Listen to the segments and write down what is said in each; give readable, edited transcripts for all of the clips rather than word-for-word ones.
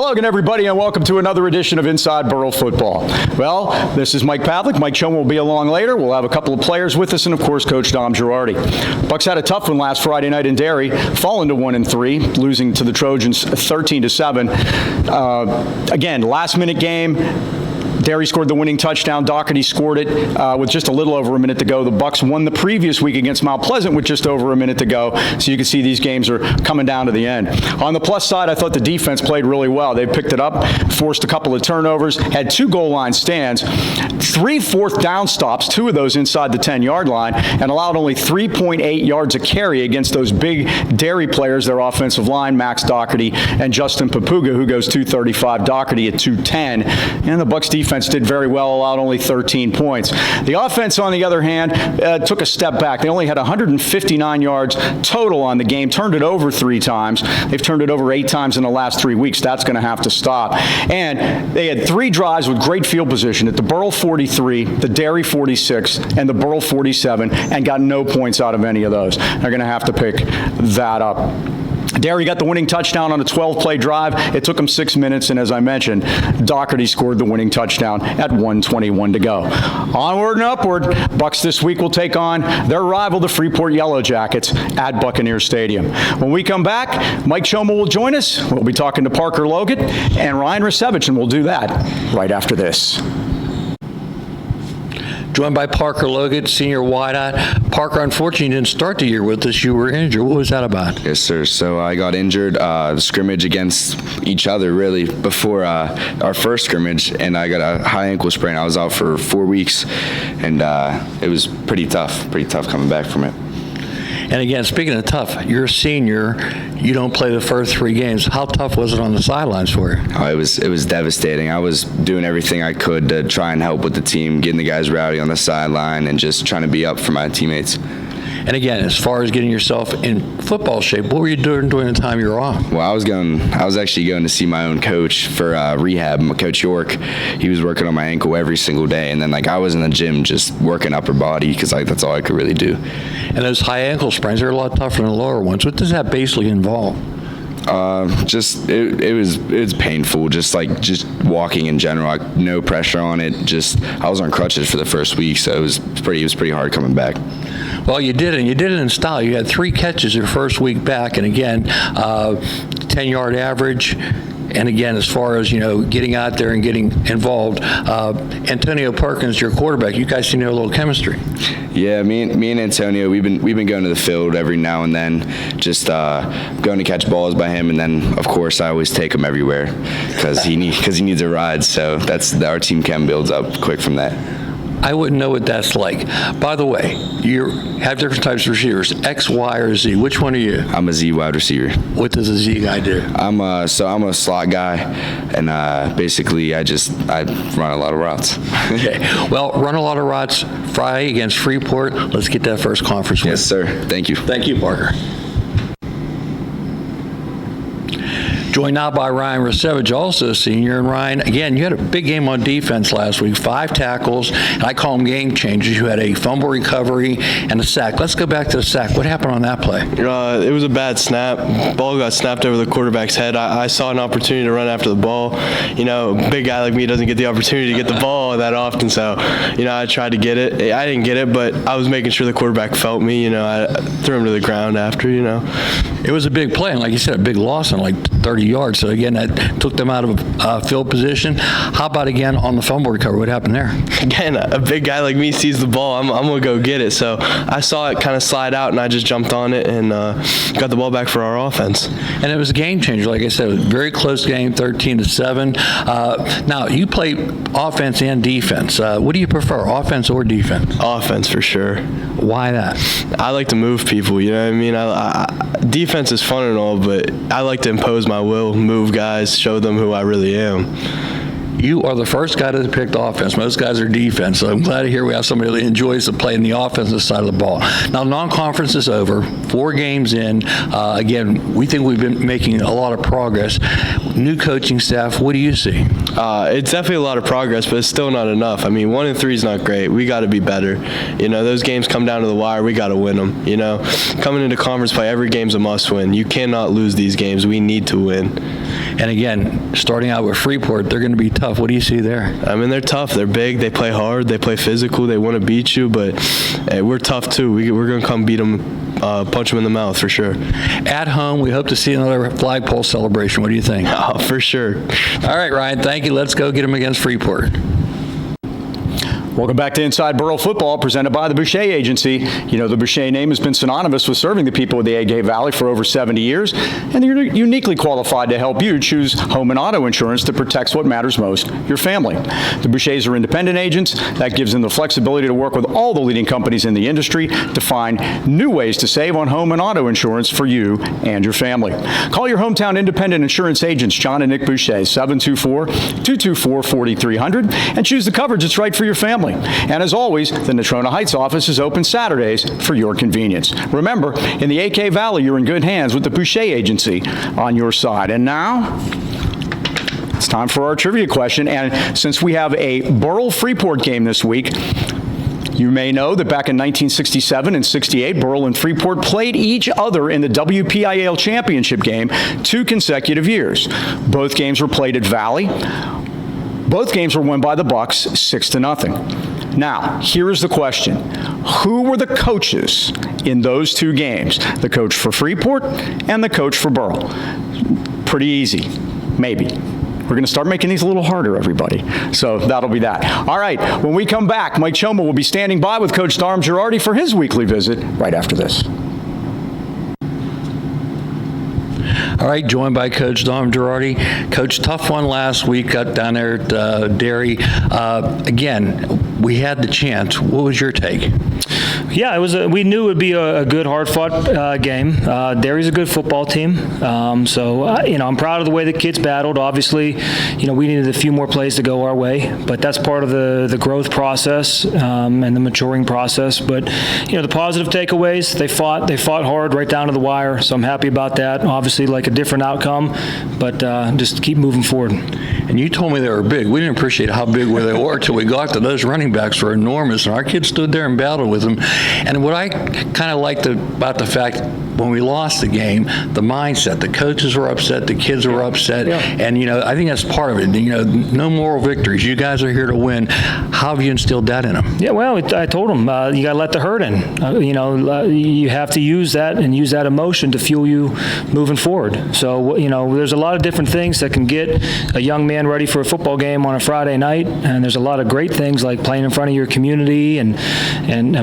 Hello again, everybody, and welcome to another edition of Inside Burrell Football. Well, this is Mike Pavlik. Mike Choma will be along later. We'll have a couple of players with us, and of course, Coach Dom Girardi. Bucks had a tough one last Friday night in Derry, falling to 1-3, losing to the Trojans 13-7. Again, last-minute game. Derry scored the winning touchdown. Doherty scored it with just a little over a minute to go. The Bucks won the previous week against Mount Pleasant with just over a minute to go. So you can see these games are coming down to the end. On the plus side, I thought the defense played really well. They picked it up, forced a couple of turnovers, had 2 goal line stands, 3 fourth down stops, 2 of those inside the 10-yard line, and allowed only 3.8 yards a carry against those big Derry players, their offensive line, Max Doherty and Justin Papuga, who goes 235, Doherty at 210. And the Bucks defense did very well, allowed only 13 points. The offense, on the other hand, took a step back. They only had 159 yards total on the game, turned it over 3 times. They've turned it over 8 times in the last 3 weeks. That's going to have to stop. And they had 3 drives with great field position at the Burrell 43, the Derry 46, and the Burrell 47, and got no points out of any of those. They're going to have to pick that up. Derry got the winning touchdown on a 12-play drive. It took them 6 minutes, and as I mentioned, Doherty scored the winning touchdown at 1:21 to go. Onward and upward, Bucks this week will take on their rival, the Freeport Yellow Jackets, at Buccaneer Stadium. When we come back, Mike Choma will join us. We'll be talking to Parker Logut and Ryan Rusiewicz, and we'll do that right after this. Joined by Parker Logut, senior wideout. Parker, unfortunately, you didn't start the year with us. You were injured. What was that about? Yes, sir. So I got injured, the scrimmage against each other, really, before our first scrimmage, and I got a high ankle sprain. I was out for 4 weeks, and it was pretty tough coming back from it. And again, speaking of tough, you're a senior. You don't play the first 3 games. How tough was it on the sidelines for you? Oh, it was devastating. I was doing everything I could to try and help with the team, getting the guys rowdy on the sideline, and just trying to be up for my teammates. And again, as far as getting yourself in football shape, what were you doing during the time you were off? Well, I was actually going to see my own coach for rehab, Coach York. He was working on my ankle every single day, and then I was in the gym just working upper body because that's all I could really do. And those high ankle sprains are a lot tougher than the lower ones. What does that basically involve? It was painful, just walking in general, no pressure on it. I was on crutches for the first week, so it was pretty hard coming back. Well, you did it, and you did it in style. You had 3 catches your first week back, and again, 10-yard average. And again, as far as, getting out there and getting involved, Antonio Perkins, your quarterback, you guys seem to have a little chemistry. Yeah, me and Antonio, we've been going to the field every now and then, just going to catch balls by him, and then of course I always take him everywhere because he needs a ride. So our team chem builds up quick from that. I wouldn't know what that's like. By the way, you have different types of receivers, X, Y, or Z. Which one are you? I'm a Z wide receiver. What does a Z guy do? I'm a slot guy, and basically I run a lot of routes. Okay. Well, run a lot of routes Friday against Freeport. Let's get that first conference win. Yes, sir. Thank you. Thank you, Parker. Joined now by Ryan Rusiewicz, also a senior. And Ryan, again, you had a big game on defense last week, 5 tackles, and I call them game changers. You had a fumble recovery and a sack. Let's go back to the sack. What happened on that play? It was a bad snap. Ball got snapped over the quarterback's head. I saw an opportunity to run after the ball. A big guy like me doesn't get the opportunity to get the ball that often, so, I tried to get it. I didn't get it, but I was making sure the quarterback felt me. I threw him to the ground after, It was a big play, and like you said, a big loss on 30 yards. So again, that took them out of field position. How about again on the fumble recovery? What happened there? Again, a big guy like me sees the ball. I'm going to go get it. So I saw it kind of slide out, and I just jumped on it and got the ball back for our offense. And it was a game changer. Like I said, it was a very close game, 13-7. Now, you play offense and defense. What do you prefer, offense or defense? Offense for sure. Why that? I like to move people, you know what I mean? Defense is fun and all, but I like to impose my will, move guys, show them who I really am. You are the first guy to pick offense. Most guys are defense, so I'm glad to hear we have somebody that enjoys to play in the offensive side of the ball. Now, non-conference is over. 4 games in. Again, we think we've been making a lot of progress. New coaching staff, what do you see? It's definitely a lot of progress, but it's still not enough. I mean, 1-3 is not great. We got to be better. Those games come down to the wire. We got to win them. Coming into conference play, every game's a must-win. You cannot lose these games. We need to win. And again, starting out with Freeport, they're going to be tough. What do you see there? I mean, they're tough. They're big. They play hard. They play physical. They want to beat you, but hey, we're tough too. We're going to come beat them, punch them in the mouth for sure. At home, we hope to see another flagpole celebration. What do you think? Oh, for sure. All right, Ryan, thank you. Let's go get them against Freeport. Welcome back to Inside Burrell Football, presented by the Boucher Agency. You know, the Boucher name has been synonymous with serving the people of the Agay Valley for over 70 years, and they're uniquely qualified to help you choose home and auto insurance that protects what matters most, your family. The Bouchers are independent agents. That gives them the flexibility to work with all the leading companies in the industry to find new ways to save on home and auto insurance for you and your family. Call your hometown independent insurance agents, John and Nick Boucher, 724-224-4300, and choose the coverage that's right for your family. And as always, the Natrona Heights office is open Saturdays for your convenience. Remember, in the AK Valley, you're in good hands with the Boucher Agency on your side. And now, it's time for our trivia question. And since we have a Burrell-Freeport game this week, you may know that back in 1967 and 68, Burrell and Freeport played each other in the WPIAL championship game 2 consecutive years. Both games were played at Valley. Both games were won by the Bucks 6-0. Now, here is the question. Who were the coaches in those 2 games? The coach for Freeport and the coach for Burrell. Pretty easy, maybe. We're going to start making these a little harder, everybody. So that'll be that. All right, when we come back, Mike Choma will be standing by with Coach Dom Girardi for his weekly visit right after this. All right, joined by Coach Dom Girardi. Coach, tough one last week, got down there at Derry. Again, we had the chance. What was your take? Yeah, we knew it would be a good, hard-fought game. Derry's a good football team, so I'm proud of the way the kids battled. Obviously, we needed a few more plays to go our way, but that's part of the growth process and the maturing process. But the positive takeaways: they fought hard right down to the wire. So I'm happy about that. Obviously, like a different outcome, but just keep moving forward. And you told me they were big. We didn't appreciate how big they were until we got to those running backs were enormous, and our kids stood there and battled with them. And what I kind of liked about the fact when we lost the game, the mindset, the coaches were upset, the kids were upset, and I think that's part of it. No moral victories. You guys are here to win. How have you instilled that in them? Yeah, well, I told them you got to let the hurt in. You have to use that and use that emotion to fuel you moving forward. So there's a lot of different things that can get a young man ready for a football game on a Friday night, and there's a lot of great things like playing in front of your community and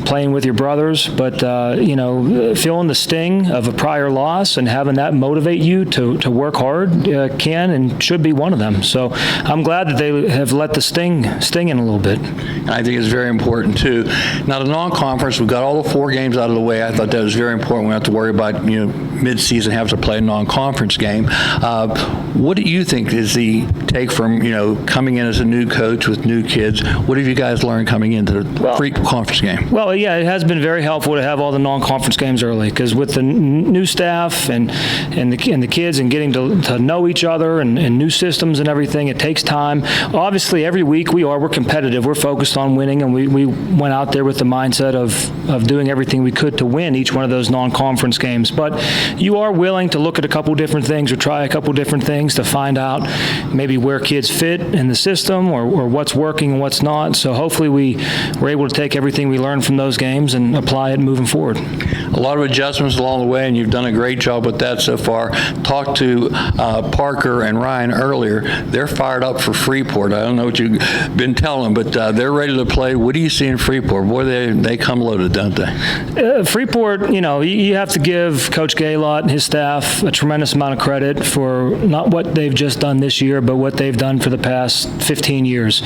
playing with your brothers. But feeling the sting of a prior loss and having that motivate you to work hard can and should be one of them. So I'm glad that they have let the sting in a little bit. And I think it's very important too. Now the non-conference, we've got all the 4 games out of the way. I thought that was very important. We don't have to worry about mid-season have to play a non-conference game. What do you think is the take from coming in as a new coach with new kids? What have you guys learned coming into the free conference game? Well, yeah, it has been very helpful to have all the non-conference games early, because with the new staff and the kids and getting to know each other and new systems and everything, it takes time. Obviously, every week we're competitive. We're focused on winning, and we went out there with the mindset of doing everything we could to win each one of those non-conference games. But you are willing to look at a couple different things or try a couple different things to find out maybe where kids fit in the system or what's working and what's not. So hopefully we were able to take everything we learned from those games and apply it moving forward. A lot of adjustments along the way, and you've done a great job with that so far. Talked to Parker and Ryan earlier. They're fired up for Freeport. I don't know what you've been telling them, but they're ready to play. What do you see in Freeport? Boy, they come loaded, don't they? Freeport, you have to give Coach Gaylott and his staff a tremendous amount of credit for not what they've just done this year, but what they've done for the past 15 years.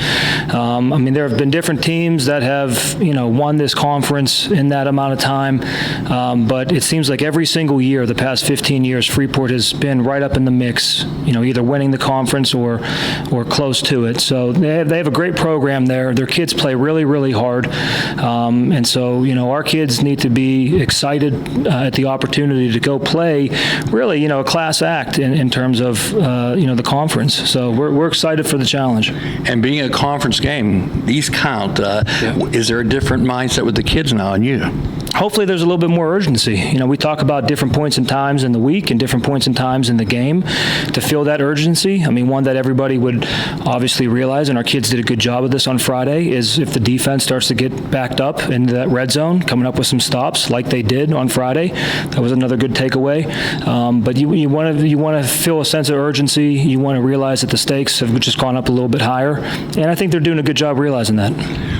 There have been different teams that have, won this conference in that amount of time, but it seems like every single year, the past 15 years, Freeport has been right up in the mix, either winning the conference or close to it. So they have a great program there. Their kids play really, really hard. And so, our kids need to be excited at the opportunity to go play really, a class act in terms of, the conference. So we're excited for the challenge. And being a conference game, these count. Is there a different mindset with the kids now and you? hopefully there's a little bit more urgency. You know, we talk about different points and times in the week and different points and times in the game to feel that urgency. I mean, one that everybody would obviously realize, and our kids did a good job of this on Friday, is if the defense starts to get backed up into that red zone, coming up with some stops like they did on Friday. That was another good takeaway. But you want to feel a sense of urgency. You want to realize that the stakes have just gone up a little bit higher, and I think they're doing a good job realizing that.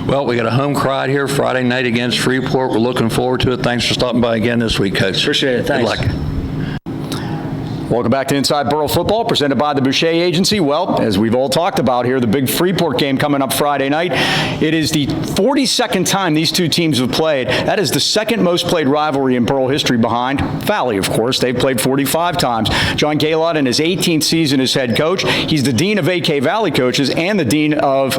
Well, we got a home crowd here Friday night against Freeport. We're looking forward to it. Thanks for stopping by again this week, Coach. Appreciate it. Thanks. Good luck. Welcome back to Inside Burrell Football, presented by the Boucher Agency. Well, as we've all talked about here, the big Freeport game coming up Friday night. It is the 42nd time these two teams have played. That is the second most played rivalry in Burrell history behind Valley, of course. They've played 45 times. John Gaylott in his 18th season as head coach. He's the dean of AK Valley coaches and the dean of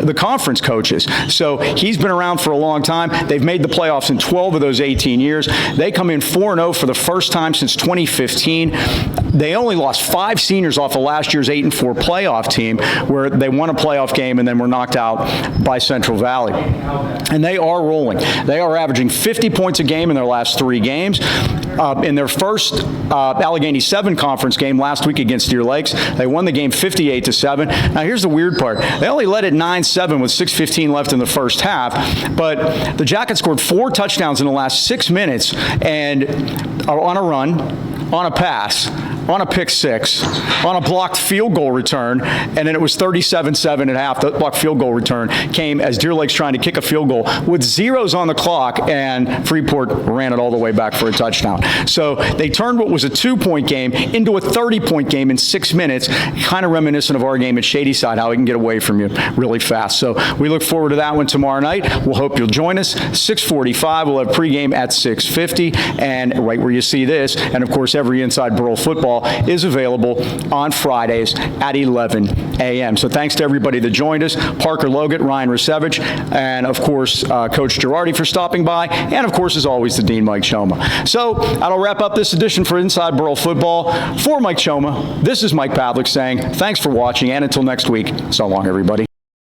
the conference coaches. So he's been around for a long time. They've made the playoffs in 12 of those 18 years. They come in 4-0 for the first time since 2015. They only lost 5 seniors off of last year's 8-4 playoff team, where they won a playoff game and then were knocked out by Central Valley. And they are rolling. They are averaging 50 points a game in their last 3 games. In their first Allegheny 7 conference game last week against Deer Lakes, they won the game 58-7. Now here's the weird part. They only led it 9-7 with 6:15 left in the first half, but the Jackets scored 4 touchdowns in the last 6 minutes and on a run, on a pass, on a pick six, on a blocked field goal return, and then it was 37-7 at half. The blocked field goal return came as Deer Lake's trying to kick a field goal with zeros on the clock, and Freeport ran it all the way back for a touchdown. So they turned what was a 2-point game into a 30-point game in 6 minutes, kind of reminiscent of our game at Shadyside, how he can get away from you really fast. So we look forward to that one tomorrow night. We'll hope you'll join us. 6:45, we'll have pregame at 6:50, and right where you see this, and of course every Inside Burrell Football is available on Fridays at 11 a.m. So thanks to everybody that joined us, Parker Logut, Ryan Rusiewicz, and of course Coach Girardi for stopping by, and of course as always the Dean Mike Choma. So that'll wrap up this edition for Inside Burrell Football. For Mike Choma, this is Mike Pavlik saying thanks for watching, and until next week, so long everybody.